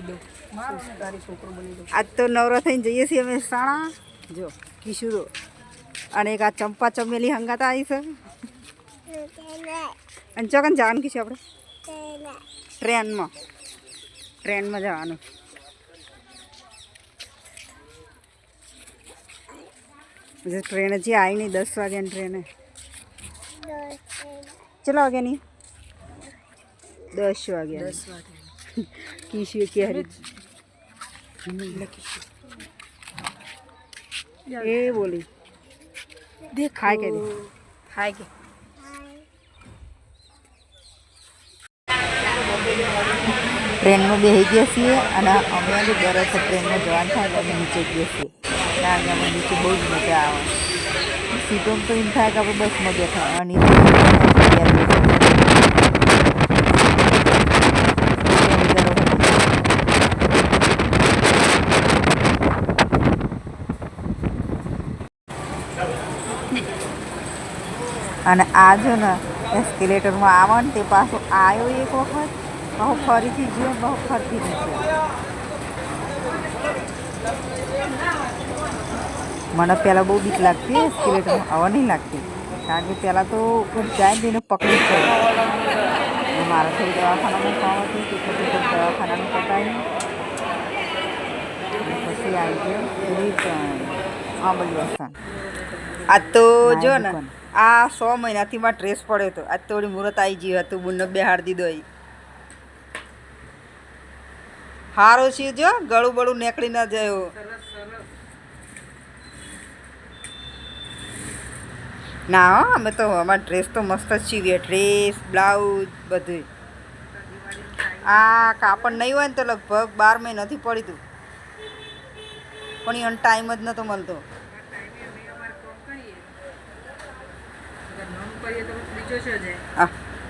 રાખી દઉં તારી છોકરો બની દઉં. આજ તો નવરા થઈને જઈએ છીએ અમે સાણા જો કિશોરો અને એક આ ચંપા ચમેલી હંગાતા આવી છે અને ચોકન જવાનું કીશું આપણે ટ્રેનમાં જવાનું. ટ્રેન હજી આવી નહીં 10 વાગ્યાની ટ્રેન ચલો વાગ્યાની 10 વાગ્યા 10 વાગે કીશું કે હરી એ બોલી દેખાય કે હાય કે ટ્રેનમાં બેસી ગયા છીએ અને અમે બી દર વખતે ટ્રેનમાં જવાનું થાય એટલે અમે નીચે ગયા છીએ. કારણ કે અમે નીચે બહુ જ મજા આવે. સીટોમાં તો એમ થાય કે આપણે બસમાં બેઠા અને અને આ જો ને એસ્કેલેટરમાં આવે ને તે પાછો આવ્યો એક વખત બહુ ફરીથી ગયો બહુ ફરતી નીચે. મને પહેલાં બહુ બીક લાગતી એસ્કેલેટરમાં હવે નહીં લાગતી કારણ કે પહેલાં તો જાય ને એને પકડી જ જાય. મારે થોડી દવાખાનામાં કામ હતું તે પછી દવાખાનાનું પતાવી પછી આવી ગયો અમલવાસન. આજ તો જો ને આ 100 મહિનાથી મારે ડ્રેસ પડ્યો હતો. આજ થોડી મુહૂર્ત આવી ગયું હતું બુનને બેહાડી દીધો અહીં હારો છે જો ગળું બળું નીકળી ના જાય. ના હો અમે તો અમારા ડ્રેસ તો મસ્ત જ સીવીએ ડ્રેસ બ્લાઉઝ બધું. આ કાપડ નહીં હોય ને તો લગભગ 12 મહિનાથી પડી હતું પણ એને ટાઈમ જ નહોતો મળતો.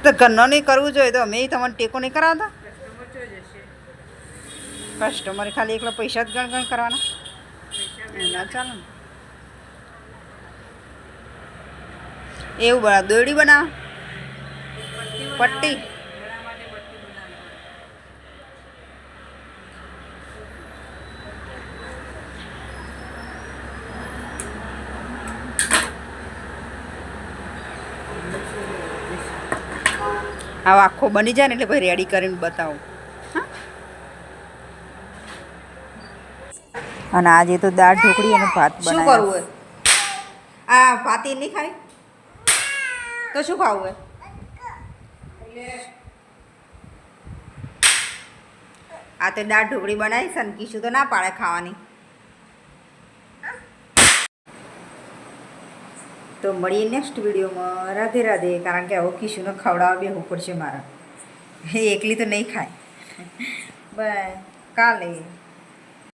તો ઘરનો નહીં કરવું જોઈએ તો અમે તમને ટેકો નહીં કરાવતા. કસ્ટમરે ખાલી એકલા પૈસા જ ગણ કરવાના ના ચાલે ને એવું બના દોરડી બનાવ પટ્ટી હવે આખો બની જાય ને એટલે ભાઈ રેડી કરીને બતાવું. અને આજે તો દાળ ઢોકળી અને ભાત બનાવ્યા. શું કરવું હોય આ ભાત નહીં ખાય તો શું ખાવું હોય? આ તો દાળ ઢોકળી બનાવી છે ને કીશું તો ના પાડે ખાવાની. તો મળીએ નેક્સ્ટ વિડીયોમાં. રાધે રાધે. કારણ કે હવે કીશુને ખવડાવવા બેસવું પડશે મારે. એકલી તો નહીં ખાય. બાય કાલે.